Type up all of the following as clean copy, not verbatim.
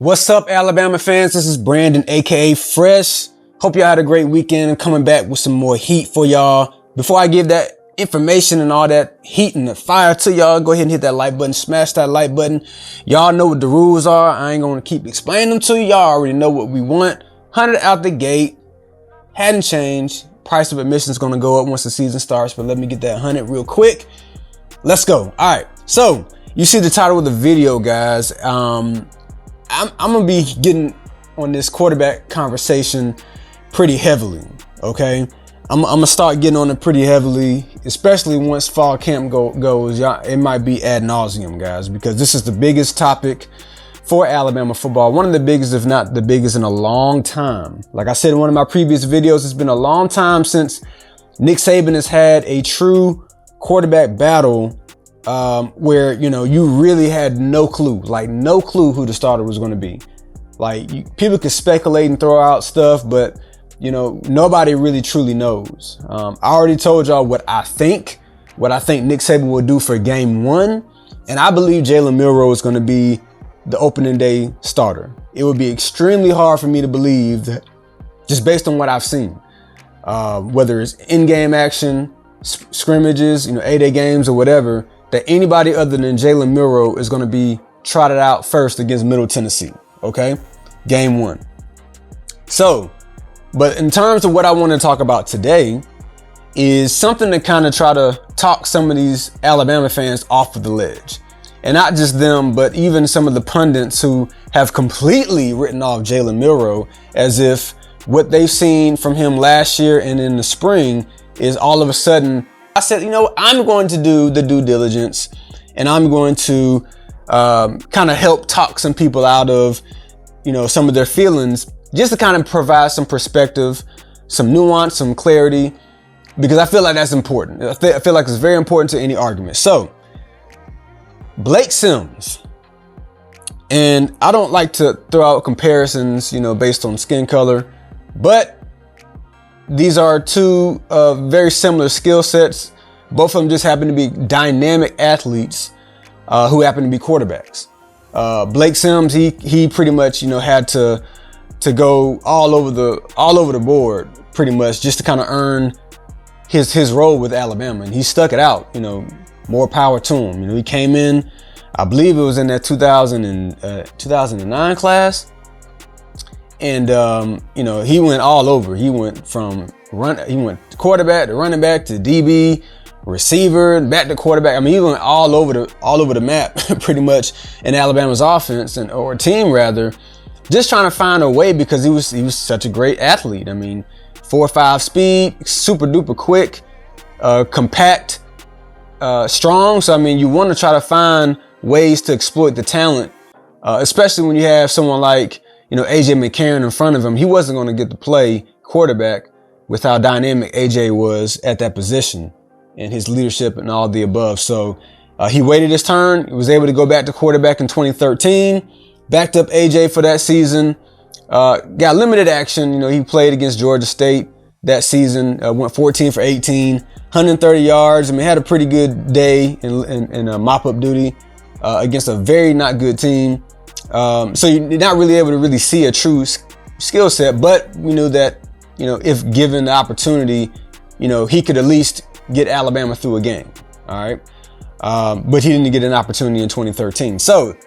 What's up, Alabama fans? This is Brandon, aka Fresh. Hope y'all had a great weekend. I'm coming back with some more heat for y'all. Before I give that information and all that heat and the fire to y'all, go ahead and hit that like button, smash that like button. Y'all know what the rules are. I ain't gonna keep explaining them to you. Y'all already know what we want. 100 out the gate. Hadn't changed. Price of admission is gonna go up once the season starts, but let me get that 100 real quick. Let's go. All right. So you see the title of the video, guys. I'm gonna be getting on this quarterback conversation pretty heavily. Okay, I'm gonna start getting on it pretty heavily, especially once fall camp goes. Y'all, it might be ad nauseum, guys, because this is the biggest topic for Alabama football. One of the biggest, if not the biggest, in a long time. Like I said in one of my previous videos, it's been a long time since Nick Saban has had a true quarterback battle. Where, you know, you really had no clue who the starter was going to be. People could speculate and throw out stuff, but, you know, nobody really truly knows. I already told y'all what I think Nick Saban will do for game one. And I believe Jalen Milroe is going to be the opening day starter. It would be extremely hard for me to believe that, just based on what I've seen, whether it's in-game action, scrimmages, you know, 8-day games or whatever, that anybody other than Jalen Milroe is going to be trotted out first against Middle Tennessee. Okay. Game one. So, but in terms of what I want to talk about today is something to kind of try to talk some of these Alabama fans off of the ledge, and not just them, but even some of the pundits who have completely written off Jalen Milroe as if what they've seen from him last year and in the spring is all of a sudden. I said, you know, I'm going to do the due diligence and I'm going to kind of help talk some people out of, you know, some of their feelings, just to kind of provide some perspective, some nuance, some clarity, because I feel like that's important. I feel like it's very important to any argument. So Blake Sims, and I don't like to throw out comparisons, you know, based on skin color, but these are two very similar skill sets. Both of them just happen to be dynamic athletes who happen to be quarterbacks. Blake Sims, he pretty much, you know, had to go all over the board pretty much just to kind of earn his role with Alabama, and he stuck it out. You know, more power to him. You know, he came in, I believe it was in that 2009 class. And, you know, he went all over. He went quarterback to running back to DB, receiver, back to quarterback. I mean, he went all over the map pretty much in Alabama's offense or team rather, just trying to find a way because he was such a great athlete. I mean, 4.5 speed, super duper quick, compact, strong. So, I mean, you want to try to find ways to exploit the talent, especially when you have someone like, you know, AJ McCarron in front of him. He wasn't going to get to play quarterback with how dynamic AJ was at that position and his leadership and all the above. So he waited his turn. He was able to go back to quarterback in 2013, backed up AJ for that season, got limited action. You know, he played against Georgia State that season, went 14 for 18, 130 yards. I mean, had a pretty good day in mop-up duty against a very not good team. So you're not really able to really see a true skill set, but we knew that, you know, if given the opportunity, you know, he could at least get Alabama through a game. All right. But he didn't get an opportunity in 2013. So,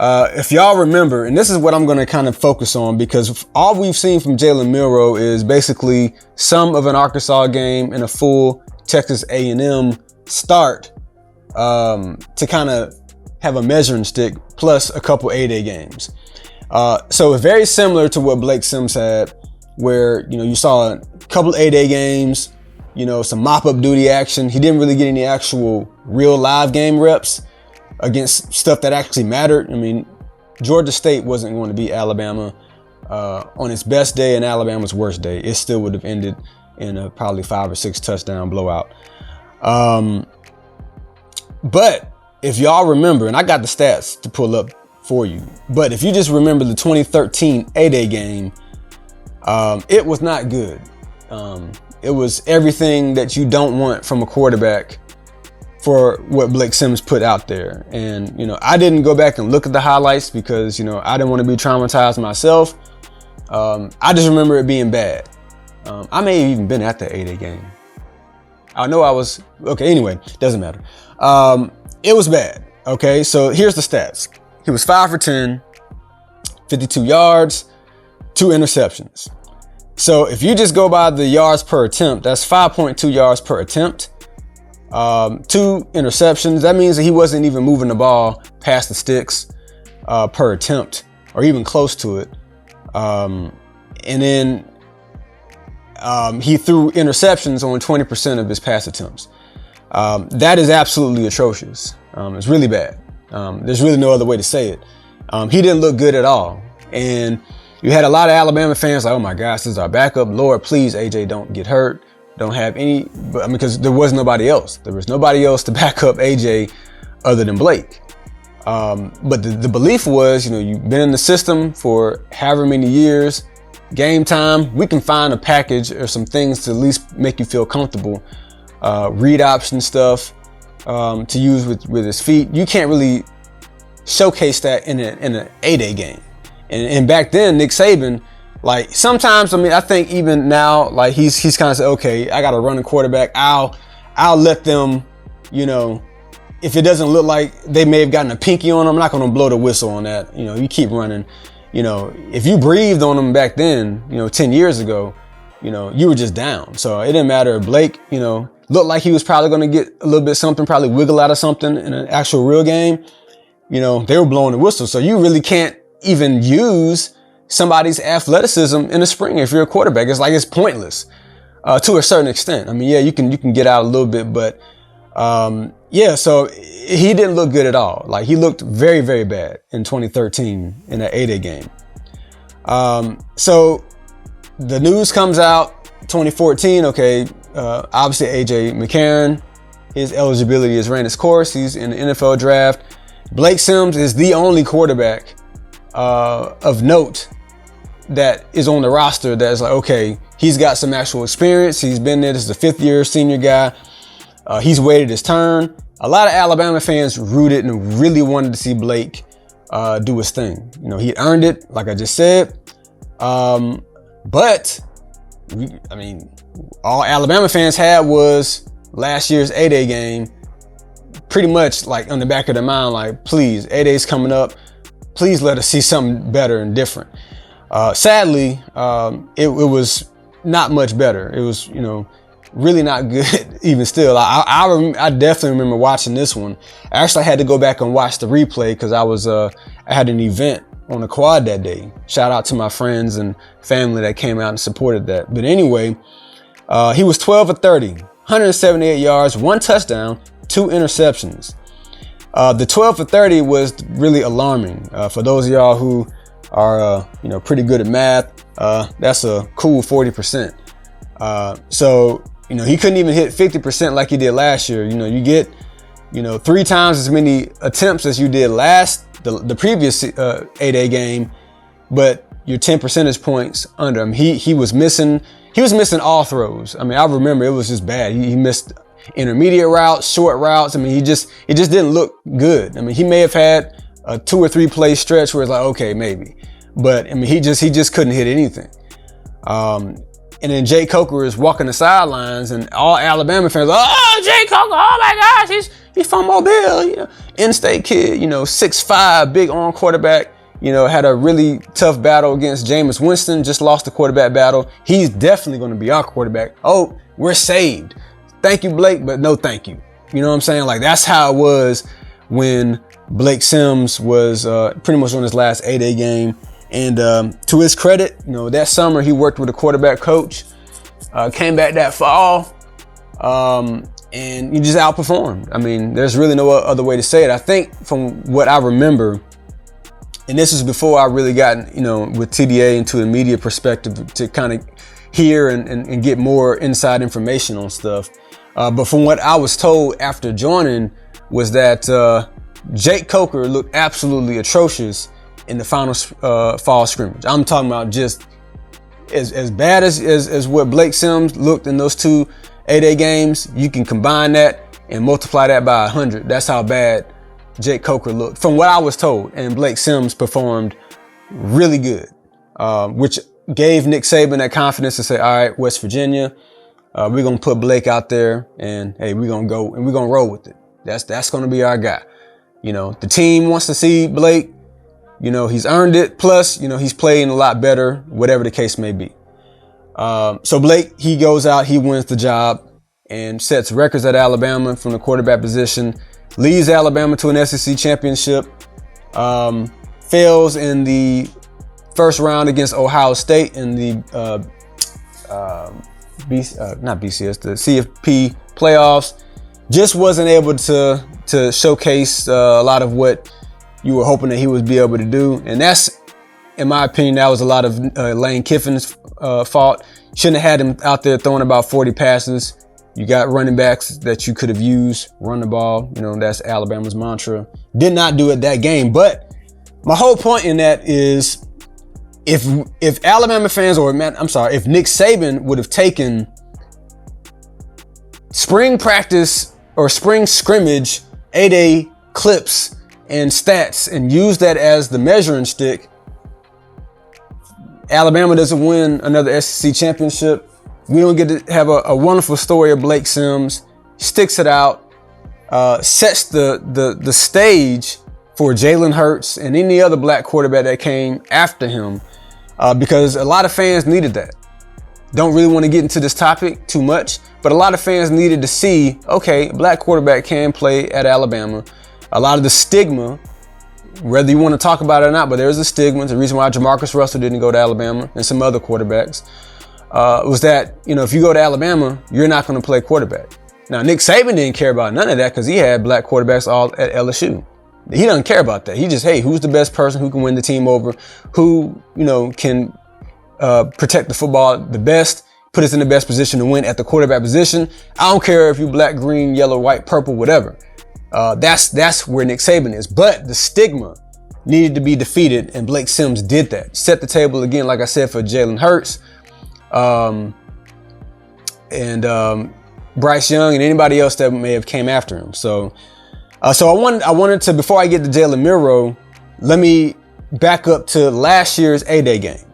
if y'all remember, and this is what I'm going to kind of focus on, because all we've seen from Jalen Milroe is basically some of an Arkansas game and a full Texas A&M start, to kind of have a measuring stick plus a couple 8-day games. So it's very similar to what Blake Sims had, where, you know, you saw a couple 8-day games, you know, some mop-up duty action. He didn't really get any actual real live game reps against stuff that actually mattered. I mean, Georgia State wasn't going to beat Alabama on its best day and Alabama's worst day. It still would have ended in a probably 5 or 6 touchdown blowout. But if y'all remember, and I got the stats to pull up for you, but if you just remember the 2013 8-day game, it was not good. It was everything that you don't want from a quarterback for what Blake Sims put out there. And, you know, I didn't go back and look at the highlights because, you know, I didn't want to be traumatized myself. I just remember it being bad. I may have even been at the 8A game. I know I was, okay, anyway, doesn't matter. It was bad. Okay, so here's the stats. He was 5 for 10, 52 yards, 2 interceptions. So if you just go by the yards per attempt, that's 5.2 yards per attempt. 2 interceptions. That means that he wasn't even moving the ball past the sticks per attempt, or even close to it. And then he threw interceptions on 20% of his pass attempts. That is absolutely atrocious. It's really bad. There's really no other way to say it. He didn't look good at all. And you had a lot of Alabama fans like, oh my gosh, this is our backup. Lord, please, AJ, don't get hurt. Don't have any, but I mean, because there was nobody else. There was nobody else to back up AJ other than Blake. But the belief was, you know, you've been in the system for however many years. Game time, we can find a package or some things to at least make you feel comfortable. Read option stuff to use with his feet. You can't really showcase that in an 8A game. And back then, Nick Saban, like sometimes, I mean, I think even now, like he's kind of said, okay, I got a running quarterback. I'll let them, you know, if it doesn't look like they may have gotten a pinky on them, I'm not going to blow the whistle on that. You know, you keep running. You know, if you breathed on them back then, you know, 10 years ago, you know, you were just down. So it didn't matter if Blake, you know, looked like he was probably going to get a little bit something, probably wiggle out of something in an actual real game. You know, they were blowing the whistle. So you really can't even use somebody's athleticism in the spring if you're a quarterback. It's like it's pointless to a certain extent. I mean, yeah, you can get out a little bit, but yeah, so he didn't look good at all. Like he looked very, very bad in 2013 in that 8A game. So the news comes out 2014. Okay, obviously AJ McCarron, his eligibility has ran its course. He's in the NFL draft. Blake Sims is the only quarterback of note that is on the roster that's like, okay, he's got some actual experience. He's been there. This is a 5th-year senior guy. He's waited his turn. A lot of Alabama fans rooted and really wanted to see Blake do his thing. You know, he earned it, like I just said. But I mean, all Alabama fans had was last year's 8A game, pretty much like on the back of their mind, like, please, 8A's coming up. Please let us see something better and different. Sadly, it was not much better. It was, you know, really not good even still. I definitely remember watching this one. I actually had to go back and watch the replay because I had an event on the quad that day. Shout out to my friends and family that came out and supported that. But anyway, he was 12 for 30, 178 yards, 1 touchdown, 2 interceptions. The 12 for 30 was really alarming. For those of y'all who are, you know, pretty good at math, that's a cool 40%. So, you know, he couldn't even hit 50% like he did last year. You know, you get, you know, 3 times as many attempts as you did the previous 8A game, but you're 10 percentage points under him. He was missing all throws. I mean, I remember it was just bad. He missed intermediate routes, short routes. I mean, it just didn't look good. I mean, he may have had a 2 or 3 play stretch where it's like, okay, maybe, but I mean, he just couldn't hit anything. And then Jake Coker is walking the sidelines, and all Alabama fans are, oh, Jake Coker, oh my gosh, he's from Mobile, you know, in-state kid, you know, 6'5", big arm quarterback, you know, had a really tough battle against Jameis Winston, just lost the quarterback battle. He's definitely going to be our quarterback. Oh, we're saved. Thank you, Blake, but no thank you. You know what I'm saying? Like, that's how it was when Blake Sims was pretty much on his last 8A game. And to his credit, you know, that summer he worked with a quarterback coach, came back that fall, and he just outperformed. I mean, there's really no other way to say it. I think from what I remember, and this is before I really got, you know, with TDA into the media perspective to kind of hear and get more inside information on stuff. But from what I was told after joining was that Jake Coker looked absolutely atrocious in the final fall scrimmage. I'm talking about just as bad as what Blake Sims looked in those 2 8A games. You can combine that and multiply that by 100. That's how bad Jake Coker looked, from what I was told. And Blake Sims performed really good, which gave Nick Saban that confidence to say, all right, West Virginia, we're going to put Blake out there, and hey, we're going to go and we're going to roll with it. That's going to be our guy. You know, the team wants to see Blake. You know, he's earned it. Plus, you know, he's playing a lot better, whatever the case may be. So Blake, he goes out, he wins the job and sets records at Alabama from the quarterback position, leads Alabama to an SEC championship, fails in the first round against Ohio State in the not BCS, the CFP playoffs. Just wasn't able to showcase a lot of what you were hoping that he would be able to do. And that's, in my opinion, that was a lot of Lane Kiffin's fault. Shouldn't have had him out there throwing about 40 passes. You got running backs that you could have used, run the ball. You know, that's Alabama's mantra. Did not do it that game. But my whole point in that is, if Alabama fans, if Nick Saban would have taken spring practice or spring scrimmage 8A clips and stats and used that as the measuring stick, Alabama doesn't win another SEC championship. We don't get to have a wonderful story of Blake Sims. Sticks it out, sets the stage for Jalen Hurts and any other black quarterback that came after him, because a lot of fans needed that. Don't really want to get into this topic too much, but a lot of fans needed to see, okay, a black quarterback can play at Alabama. A lot of the stigma, whether you want to talk about it or not, but there's a stigma. The reason why Jamarcus Russell didn't go to Alabama and some other quarterbacks was that, you know, if you go to Alabama, you're not going to play quarterback. Now, Nick Saban didn't care about none of that because he had black quarterbacks all at LSU. He doesn't care about that. He just, hey, who's the best person who can win the team over? Who, you know, can protect the football the best, put us in the best position to win at the quarterback position. I don't care if you black, green, yellow, white, purple, whatever. That's where Nick Saban is. But the stigma needed to be defeated, and Blake Sims did that. Set the table again, like I said, for Jalen Hurts, and Bryce Young, and anybody else that may have came after him. So I wanted to, before I get to Jalen Milroe, let me back up to last year's A-Day game.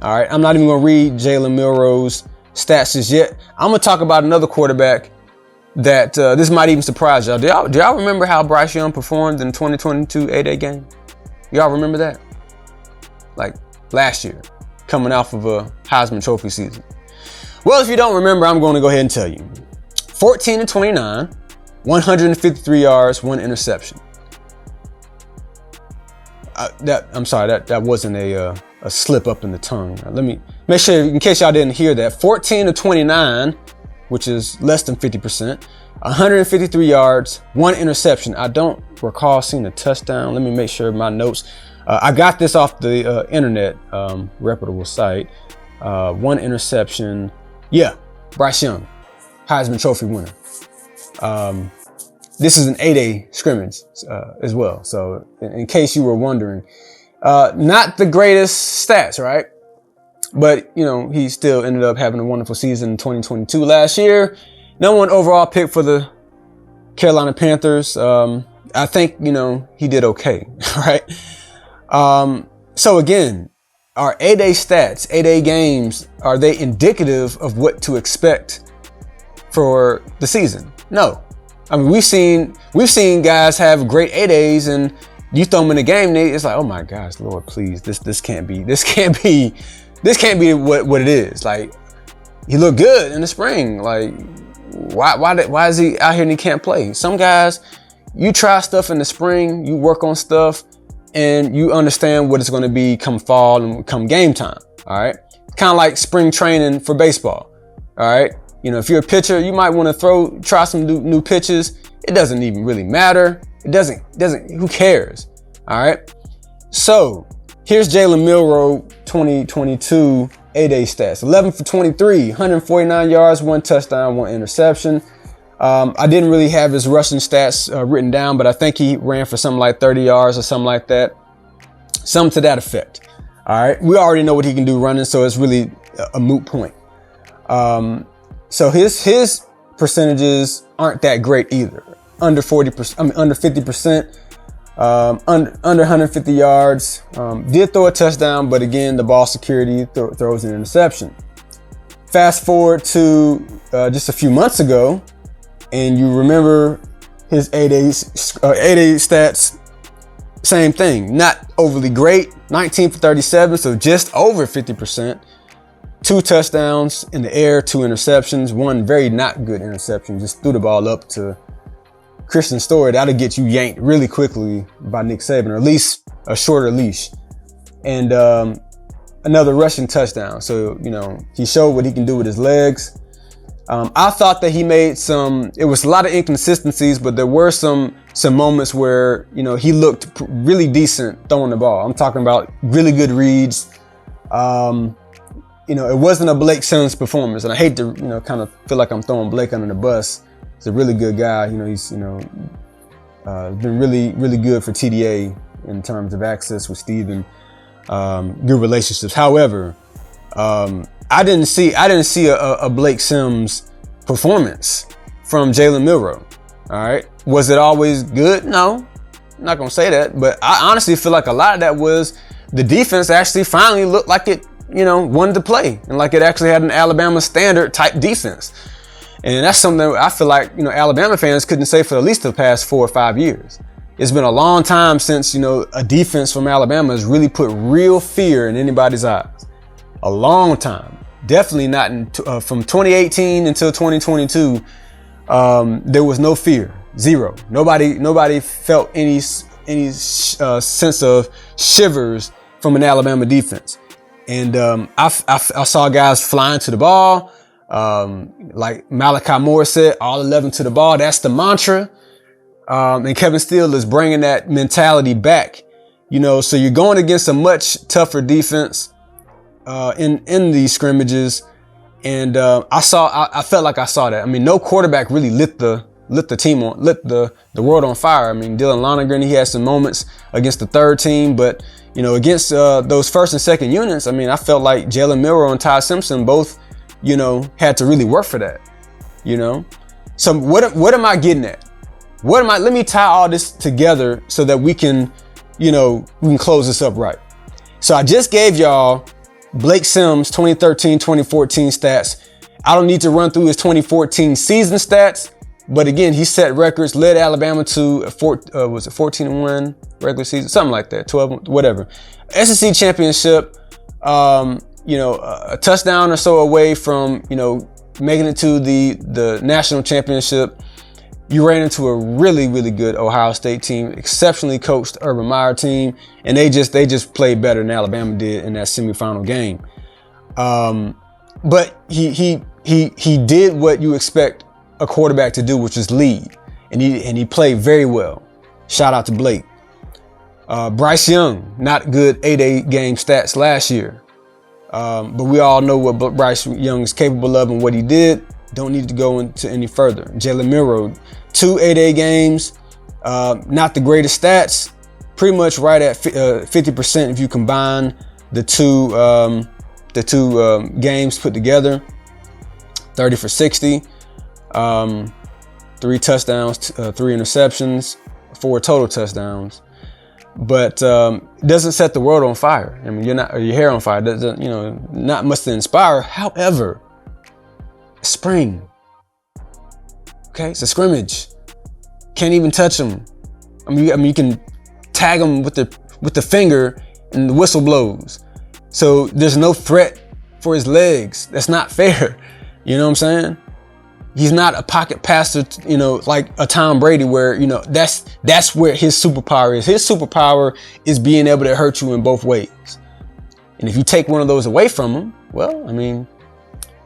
All right, I'm not even going to read Jalen Milroe's stats just yet. I'm going to talk about another quarterback that this might even surprise y'all. Do y'all remember how Bryce Young performed in the 2022 A-Day game? Y'all remember that? Like last year, coming off of a Heisman Trophy season. Well, if you don't remember, I'm going to go ahead and tell you. 14-29, 153 yards, 1 interception. That wasn't a slip up in the tongue. Let me make sure, in case y'all didn't hear that. 14-29, which is less than 50%, 153 yards, 1 interception. I don't recall seeing a touchdown. Let me make sure my notes. I got this off the internet, reputable site. 1 interception. Yeah, Bryce Young, Heisman Trophy winner. This is an 8A scrimmage as well. So in case you were wondering, not the greatest stats, right? But, you know, he still ended up having a wonderful season in 2022 last year. #1 overall pick for the Carolina Panthers. I think, you know, he did okay, right? So again, our 8A stats, 8A games, are they indicative of what to expect for the season? No. I mean, we've seen guys have great 8As, and you throw them in the game, it's like, oh my gosh, Lord, please, this can't be what it is. Like, he looked good in the spring. Like, why is he out here and he can't play? Some guys, you try stuff in the spring, you work on stuff, and you understand what it's going to be come fall and come game time. All right. Kind of like spring training for baseball. All right. You know, if you're a pitcher, you might want to try some new pitches. It doesn't even really matter. It doesn't, who cares? All right. So here's Jalen Milroe 2022 8A stats. 11 for 23, 149 yards, 1 touchdown, 1 interception. I didn't really have his rushing stats written down, but I think he ran for something like 30 yards or something like that. Something to that effect. All right. We already know what he can do running, so it's really a moot point. So his percentages aren't that great either. Under 40%, under 50%, under 150 yards. Did throw a touchdown, but again, the ball security throws an interception. Fast forward to just a few months ago, and you remember his 8A stats. Same thing, not overly great. 19 for 37, so just over 50%. 2 touchdowns in the air, 2 interceptions, 1 very not good interception. Just threw the ball up to Christian Story. That'll get you yanked really quickly by Nick Saban, or at least a shorter leash. And another rushing touchdown. So, he showed what he can do with his legs. I thought that he made it was a lot of inconsistencies, but there were some moments where, he looked really decent throwing the ball. I'm talking about really good reads. It wasn't a Blake Sims performance, and I hate to, kind of feel like I'm throwing Blake under the bus. He's a really good guy. He's, been really, really good for TDA in terms of access with Steve and good relationships. However, I didn't see a Blake Sims performance from Jalen Milroe. All right. Was it always good? No, I'm not going to say that, but I honestly feel like a lot of that was the defense actually finally looked like it, wanted to play, and like it actually had an Alabama standard type defense. And that's something that I feel like, Alabama fans couldn't say for at least the past 4 or 5 years. It's been a long time since, a defense from Alabama has really put real fear in anybody's eyes. A long time. Definitely not from 2018 until 2022. There was no fear. Zero. Nobody felt any sense of shivers from an Alabama defense. And I saw guys flying to the ball. Like Malachi Moore said, all 11 to the ball. That's the mantra. And Kevin Steele is bringing that mentality back. So you're going against a much tougher defense in these scrimmages. And I felt like I saw that. I mean, no quarterback really lit the world on fire. I mean, Dylan Lonergan, he had some moments against the third team, but against those first and second units, I mean, I felt like Jalen Milroe and Ty Simpson both, had to really work for that. So what am I getting at? Let me tie all this together so that we can close this up right. So I just gave y'all Blake Sims 2013, 2014 stats. I don't need to run through his 2014 season stats, but again, he set records, led Alabama to 14-1 regular season, something like that, 12, whatever. SEC championship, a touchdown or so away from, making it to the national championship. You ran into a really, really good Ohio State team, exceptionally coached Urban Meyer team, and they just played better than Alabama did in that semifinal game. But he did what you expect a quarterback to do, which is lead, and he played very well. Shout out to Blake. Bryce Young, not good 8A game stats last year, but we all know what Bryce Young is capable of and what he did. Don't need to go into any further. Jalen Milroe, 2 8A games, not the greatest stats, pretty much right at 50% if you combine the two games put together. 30 for 60, 3 touchdowns, 3 interceptions, 4 total touchdowns. But it doesn't set the world on fire. I mean, your hair on fire. Doesn't, not much to inspire. However, spring. Okay, it's a scrimmage. Can't even touch him. I mean, you can tag him with the finger, and the whistle blows. So there's no threat for his legs. That's not fair. You know what I'm saying? He's not a pocket passer, like a Tom Brady, where that's where his superpower is. His superpower is being able to hurt you in both ways. And if you take one of those away from him, well, I mean,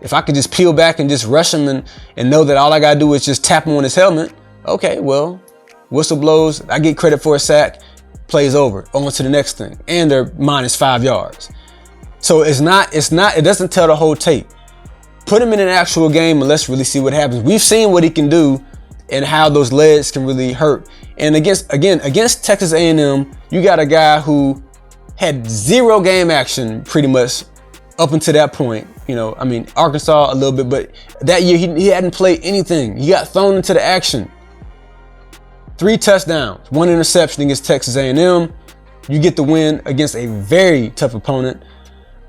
if I could just peel back and just rush him and know that all I got to do is just tap him on his helmet, okay, well, whistle blows, I get credit for a sack, plays over, on to the next thing. And they're minus 5 yards. So it doesn't tell the whole tape. Put him in an actual game and let's really see what happens. We've seen what he can do and how those legs can really hurt. And against Texas A&M, you got a guy who had 0 game action pretty much up until that point. You know, I mean, Arkansas a little bit, but that year he hadn't played anything. He got thrown into the action. 3 touchdowns, 1 interception against Texas A&M. You get the win against a very tough opponent.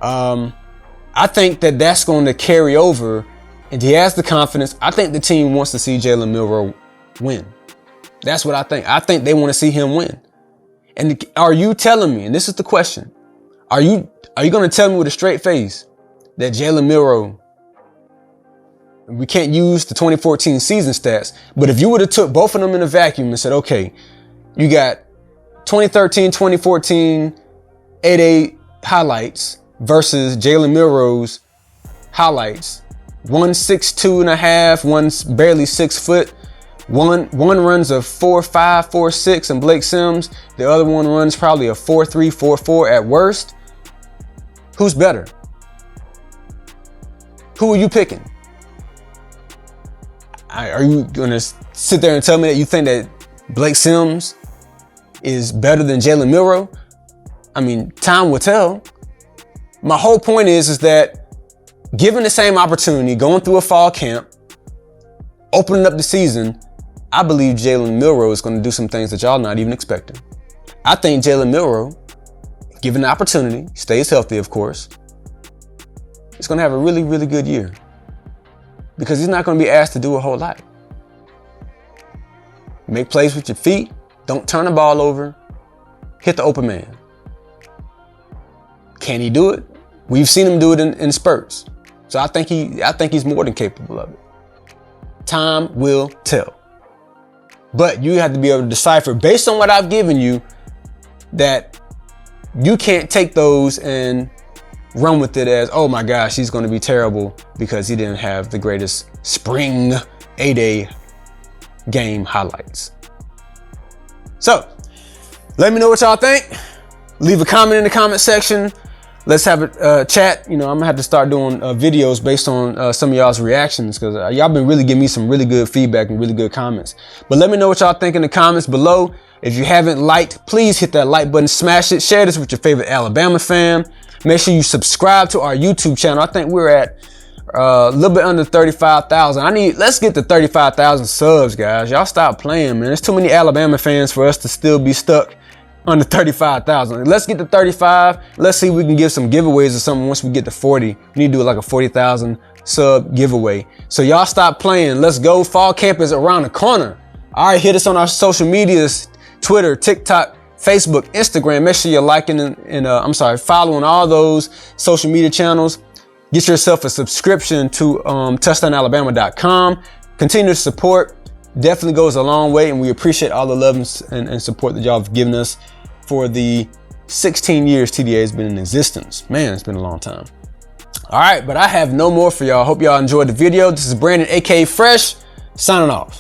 I think that that's going to carry over, and he has the confidence. I think the team wants to see Jalen Milroe win. That's what I think. I think they want to see him win. And are you telling me, and this is the question, are you going to tell me with a straight face that Jalen Milroe, we can't use the 2014 season stats, but if you would have took both of them in a vacuum and said, okay, you got 2013, 2014 8A highlights versus Jalen Milroe's highlights, one 6'2.5", one's barely 6 foot. One runs a 4.5, 4.6 and Blake Sims. The other one runs probably a 4.3, 4.4 at worst. Who's better? Who are you picking? Are you going to sit there and tell me that you think that Blake Sims is better than Jalen Milroe? I mean, time will tell. My whole point is that given the same opportunity, going through a fall camp, opening up the season, I believe Jalen Milroe is going to do some things that y'all not even expecting. I think Jalen Milroe, given the opportunity, stays healthy, of course, is going to have a really, really good year because he's not going to be asked to do a whole lot. Make plays with your feet. Don't turn the ball over. Hit the open man. Can he do it? We've seen him do it in spurts. So I think he's more than capable of it. Time will tell. But you have to be able to decipher based on what I've given you that you can't take those and run with it as, oh my gosh, he's going to be terrible because he didn't have the greatest spring 8A game highlights. So let me know what y'all think. Leave a comment in the comment section. Let's have a chat. You know, I'm gonna have to start doing videos based on some of y'all's reactions because y'all been really giving me some really good feedback and really good comments. But let me know what y'all think in the comments below. If you haven't liked, please hit that like button, smash it, share this with your favorite Alabama fan. Make sure you subscribe to our YouTube channel. I think we're at a little bit under 35,000. Let's get to 35,000 subs, guys. Y'all stop playing, man. There's too many Alabama fans for us to still be stuck under 35,000. Let's get to 35. Let's see if we can give some giveaways or something once we get to 40. We need to do like a 40,000 sub giveaway. So y'all stop playing. Let's go. Fall camp is around the corner. All right, hit us on our social medias, Twitter, TikTok, Facebook, Instagram. Make sure you're liking and following all those social media channels. Get yourself a subscription to touchdownalabama.com. Continue to support. Definitely goes a long way, and we appreciate all the love and support that y'all have given us for the 16 years TDA has been in existence. Man, it's been a long time. All right, but I have no more for y'all. Hope y'all enjoyed the video. This is Brandon, aka Fresh, signing off.